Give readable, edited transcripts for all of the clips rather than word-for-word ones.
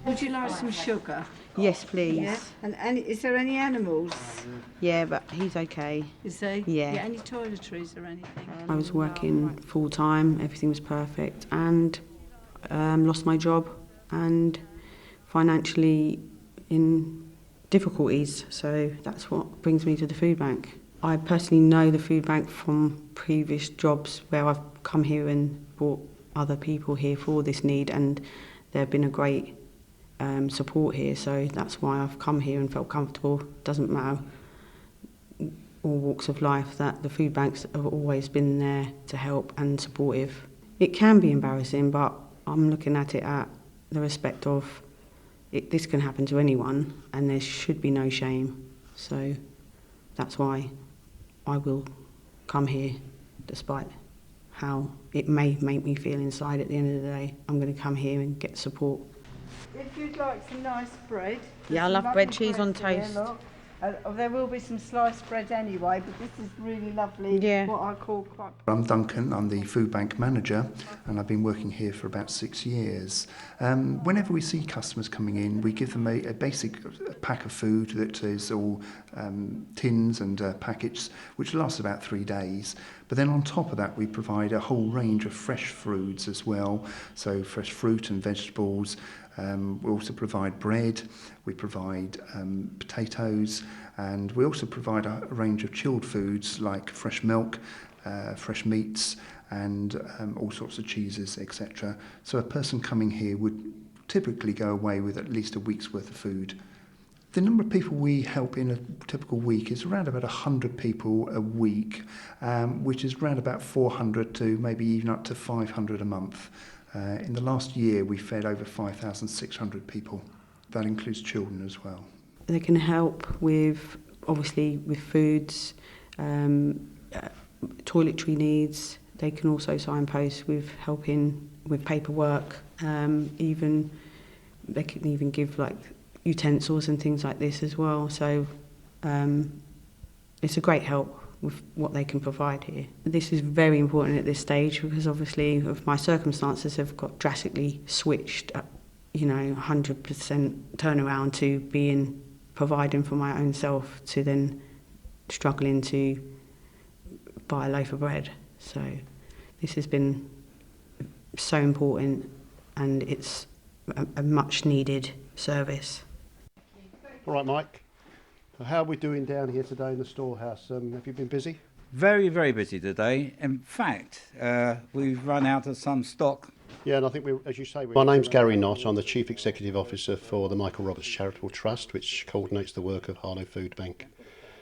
Would you like some sugar? Yes, please. Yeah. And is there any animals? Yeah, but he's okay. Is there? Yeah. Any toiletries or anything? I was working full time, everything was perfect, and lost my job and financially in difficulties. So that's what brings me to the food bank. I personally know the food bank from previous jobs where I've come here and brought other people here for this need, and they've been a great support here. So that's why I've come here and felt comfortable. Doesn't matter all walks of life, that the food banks have always been there to help and supportive. It can be embarrassing, but I'm looking at it at the respect of this can happen to anyone and there should be no shame. So that's why I will come here despite how it may make me feel inside. At the end of the day, I'm going to come here and get support. If you'd like some nice bread. Yeah, I love bread, cheese on toast. Here, there will be some sliced bread anyway, but this is really lovely. Yeah. What I call quite... I'm Duncan, I'm the food bank manager, and I've been working here for about 6 years. Whenever we see customers coming in, we give them a basic pack of food that is all tins and packets, which lasts about 3 days. But then on top of that, we provide a whole range of fresh foods as well, so fresh fruit and vegetables. We also provide bread, we provide potatoes, and we also provide a range of chilled foods like fresh milk, fresh meats, and all sorts of cheeses, etc. So a person coming here would typically go away with at least a week's worth of food. The number of people we help in a typical week is around about 100 people a week, which is around about 400 to maybe even up to 500 a month. In the last year, we fed over 5,600 people. That includes children as well. They can help with, obviously, with foods, toiletry needs. They can also signpost with helping with paperwork. Even they can even give like utensils and things like this as well. So it's a great help with what they can provide here. This is very important at this stage because obviously of my circumstances have got drastically switched, 100% turnaround to being providing for my own self to then struggling to buy a loaf of bread. So this has been so important and it's a much needed service. All right, Mike. How are we doing down here today in the storehouse? Have you been busy? Very, very busy today. In fact, we've run out of some stock. Yeah, and I think, as you say... My name's Gary Knott. I'm the Chief Executive Officer for the Michael Roberts Charitable Trust, which coordinates the work of Harlow Food Bank.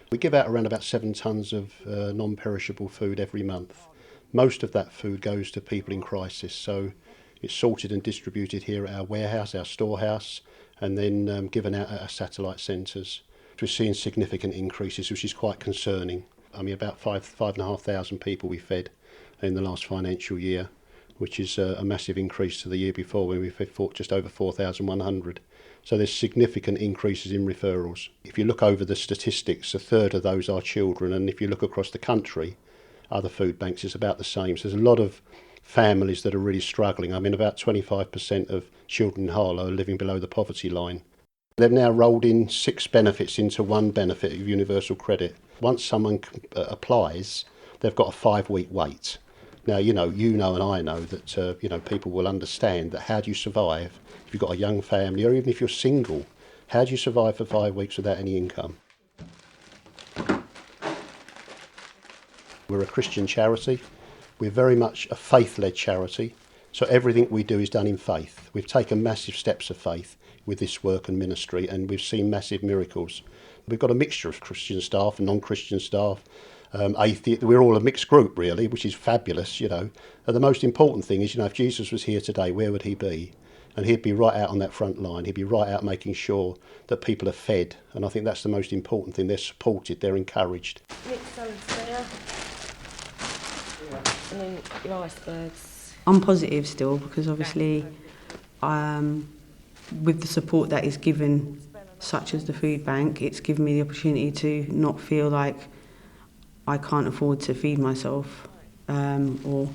We give out around about 7 tonnes of non-perishable food every month. Most of that food goes to people in crisis, so it's sorted and distributed here at our warehouse, our storehouse, and then given out at our satellite centres. We're seeing significant increases, which is quite concerning. I mean, about 5,500 people we fed in the last financial year, which is a massive increase to the year before when we fed just over 4,100. So there's significant increases in referrals. If you look over the statistics, a third of those are children, and if you look across the country, other food banks, it's about the same. So there's a lot of families that are really struggling. I mean, about 25% of children in Harlow are living below the poverty line. They've now rolled in 6 benefits into one benefit of universal credit. Once someone applies, they've got a 5-week wait. Now, you know and I know that, people will understand that how do you survive if you've got a young family or even if you're single, how do you survive for 5 weeks without any income? We're a Christian charity. We're very much a faith-led charity. So everything we do is done in faith. We've taken massive steps of faith with this work and ministry, and we've seen massive miracles. We've got a mixture of Christian staff and non-Christian staff. We're all a mixed group, really, which is fabulous, And the most important thing is, if Jesus was here today, where would he be? And he'd be right out on that front line. He'd be right out making sure that people are fed. And I think that's the most important thing. They're supported, they're encouraged. Mixed salads there. And then your icebergs. I'm positive still because obviously with the support that is given, such as the food bank, it's given me the opportunity to not feel like I can't afford to feed myself or,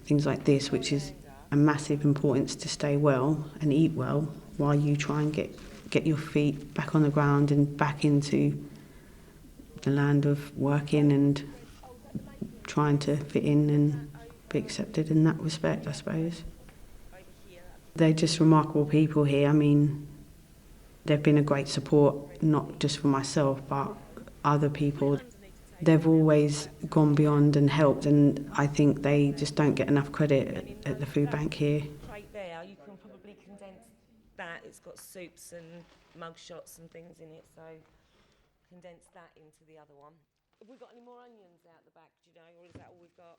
things like this, which is a massive importance to stay well and eat well while you try and get your feet back on the ground and back into the land of working and trying to fit in and be accepted in that respect, I suppose. They're just remarkable people here. I mean, they've been a great support, not just for myself, but other people. They've always gone beyond and helped, and I think they just don't get enough credit at the food bank here. Right there, you can probably condense that. It's got soups and mug shots and things in it, so condense that into the other one. Have we got any more onions out the back, do you know, or is that all we've got?